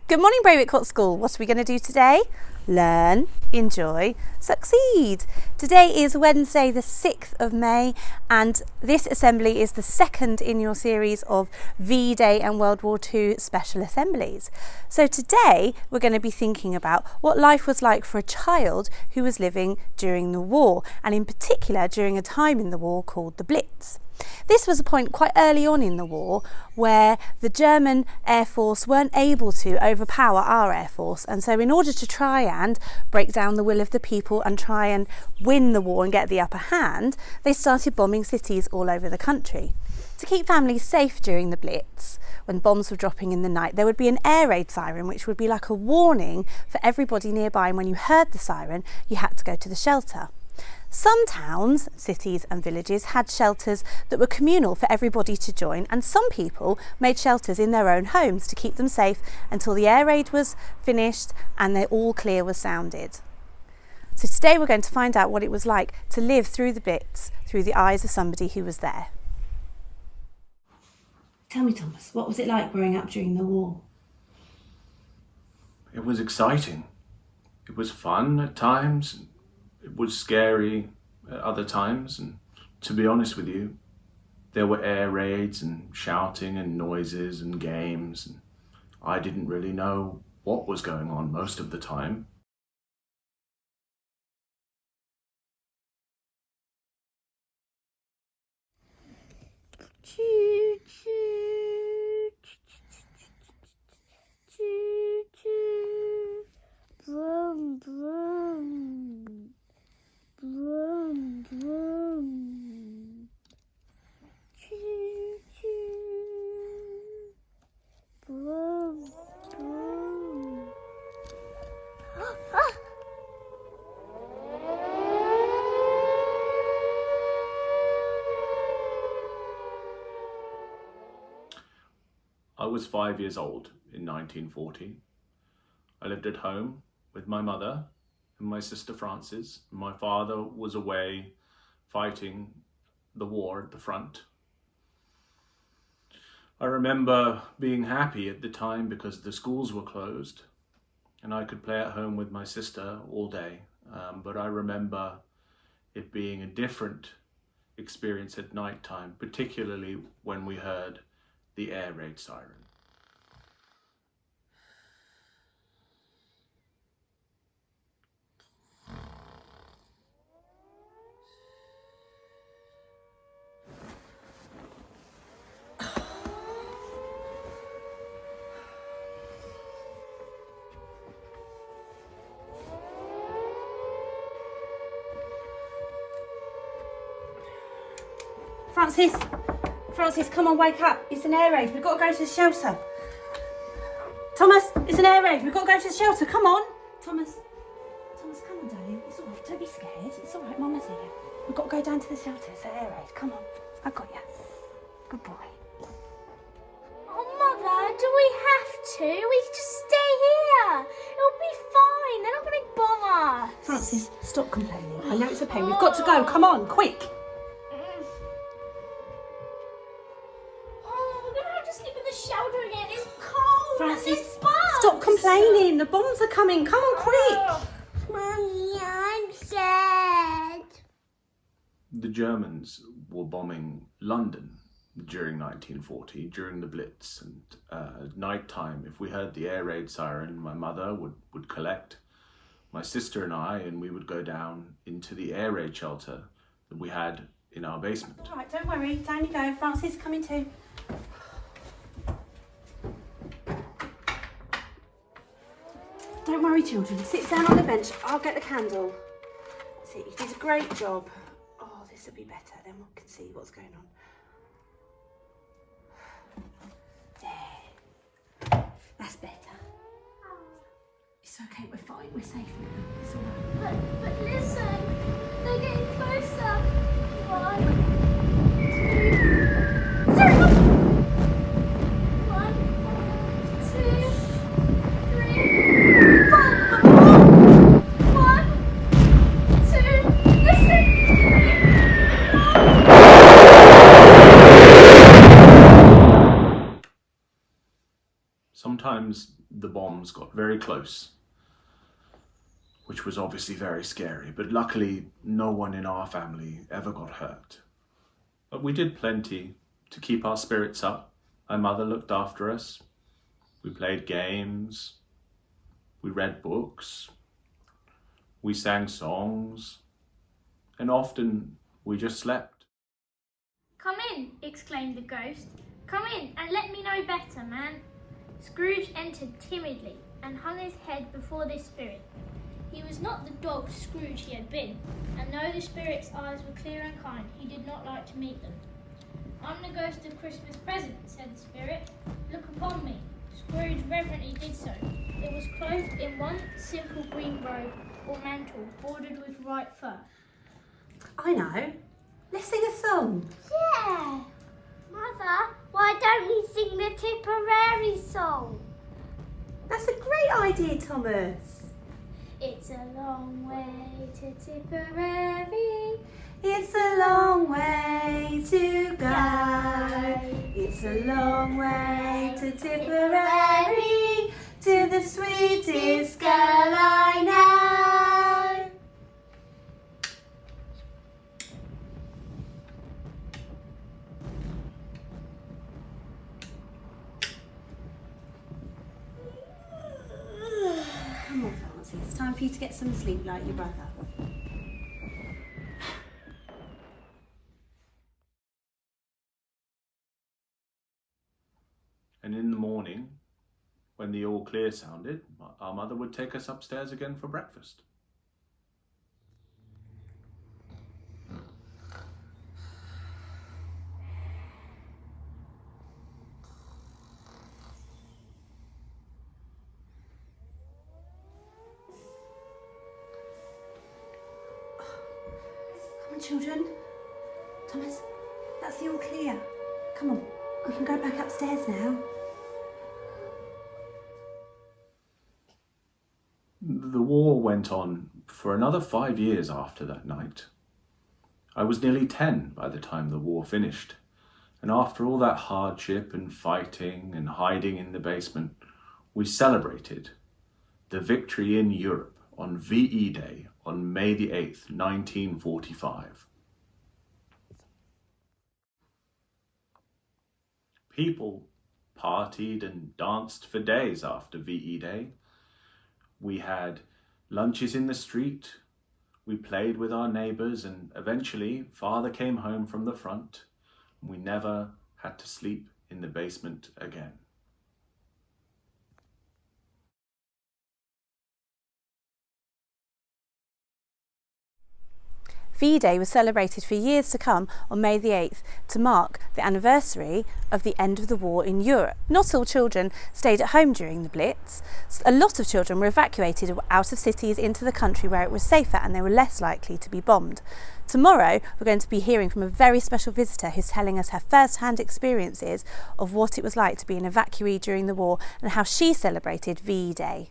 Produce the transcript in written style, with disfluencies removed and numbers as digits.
Good morning, Braywick Court School. What are we going to do today? Learn, enjoy, succeed. Today is Wednesday the 6th of May and this assembly is the second in your series of V-Day and World War II special assemblies. So today we're going to be thinking about what life was like for a child who was living during the war, and in particular during a time in the war called the Blitz. This was a point quite early on in the war where the German Air Force weren't able to overpower our Air Force, and so in order to try and break down the will of the people and try and win the war and get the upper hand, they started bombing cities all over the country. To keep families safe during the Blitz, when bombs were dropping in the night, there would be an air raid siren which would be like a warning for everybody nearby, and when you heard the siren you had to go to the shelter. Some towns, cities and villages had shelters that were communal for everybody to join, and some people made shelters in their own homes to keep them safe until the air raid was finished and the all clear was sounded. So today we're going to find out what it was like to live through the Blitz through the eyes of somebody who was there. Tell me, Thomas, what was it like growing up during the war? It was exciting. It was fun at times. It was scary at other times, and to be honest with you, there were air raids and shouting and noises and games, and I didn't really know what was going on most of the time. Vroom, vroom. Vroom, vroom. Choo, choo. Vroom, vroom. Ah! I was 5 years old in 1940. I lived at home with my mother and my sister Frances. My father was away fighting the war at the front. I remember being happy at the time because the schools were closed and I could play at home with my sister all day. But I remember it being a different experience at night time, particularly when we heard the air raid siren. Francis, come on, wake up. It's an air raid. We've got to go to the shelter. Thomas, it's an air raid. We've got to go to the shelter. Come on. Thomas, come on, darling. It's all right. Don't be scared. It's all right. Mama's here. We've got to go down to the shelter. It's an air raid. Come on. I've got you. Good boy. Oh, Mother, do we have to? We can just stay here. It'll be fine. They're not going to bomb us. Francis, stop complaining. I know it's a pain. We've got to go. Come on, quick. Shelter again. It's cold. Francis, stop complaining. The bombs are coming. Come on, quick. Mommy, I'm sad. The Germans were bombing London during 1940, during the Blitz, and at night time, if we heard the air raid siren, my mother would collect my sister and I, and we would go down into the air raid shelter that we had in our basement. All right, don't worry. Down you go. Francis, coming too. Don't worry, children. Sit down on the bench. I'll get the candle. That's it. You did a great job. Oh, this will be better. Then we can see what's going on. There. That's better. It's okay. We're fine. We're safe now. It's all right. But listen. They're getting closer. 1, 2, 3. 1, 2, 3, 4. 1, 2. Listen. Sometimes times the bombs got very close, which was obviously very scary, but luckily no one in our family ever got hurt. But we did plenty to keep our spirits up. My mother looked after us. We played games. We read books. We sang songs. And often we just slept. Come in, exclaimed the ghost. Come in and let me know better, man. Scrooge entered timidly and hung his head before this spirit. He was not the dog Scrooge he had been, and though the spirit's eyes were clear and kind, he did not like to meet them. I'm the ghost of Christmas present, said the spirit. Look upon me. Scrooge reverently did so. It was clothed in one simple green robe or mantle bordered with white fur. I know. Let's sing a song. Yeah! Mother, why don't we sing the Tipperary song? That's a great idea, Thomas. It's a long way to Tipperary. It's a long way to go. It's a long way to Tipperary, to the sweetest girl I know. Come on, Fancy, it's time for you to get some sleep like your brother. And in the morning, when the all clear sounded, our mother would take us upstairs again for breakfast. Come on, children. Thomas, that's the all clear. Come on, we can go back upstairs now. The war went on for another 5 years after that night. I was nearly 10 by the time the war finished, and after all that hardship and fighting and hiding in the basement, we celebrated the victory in Europe on VE Day on May the 8th, 1945. People partied and danced for days after VE Day. We had lunches in the street, we played with our neighbours, and eventually Father came home from the front. We never had to sleep in the basement again. V-Day was celebrated for years to come on May the 8th to mark the anniversary of the end of the war in Europe. Not all children stayed at home during the Blitz. A lot of children were evacuated out of cities into the country where it was safer and they were less likely to be bombed. Tomorrow we're going to be hearing from a very special visitor who's telling us her first-hand experiences of what it was like to be an evacuee during the war and how she celebrated V-Day.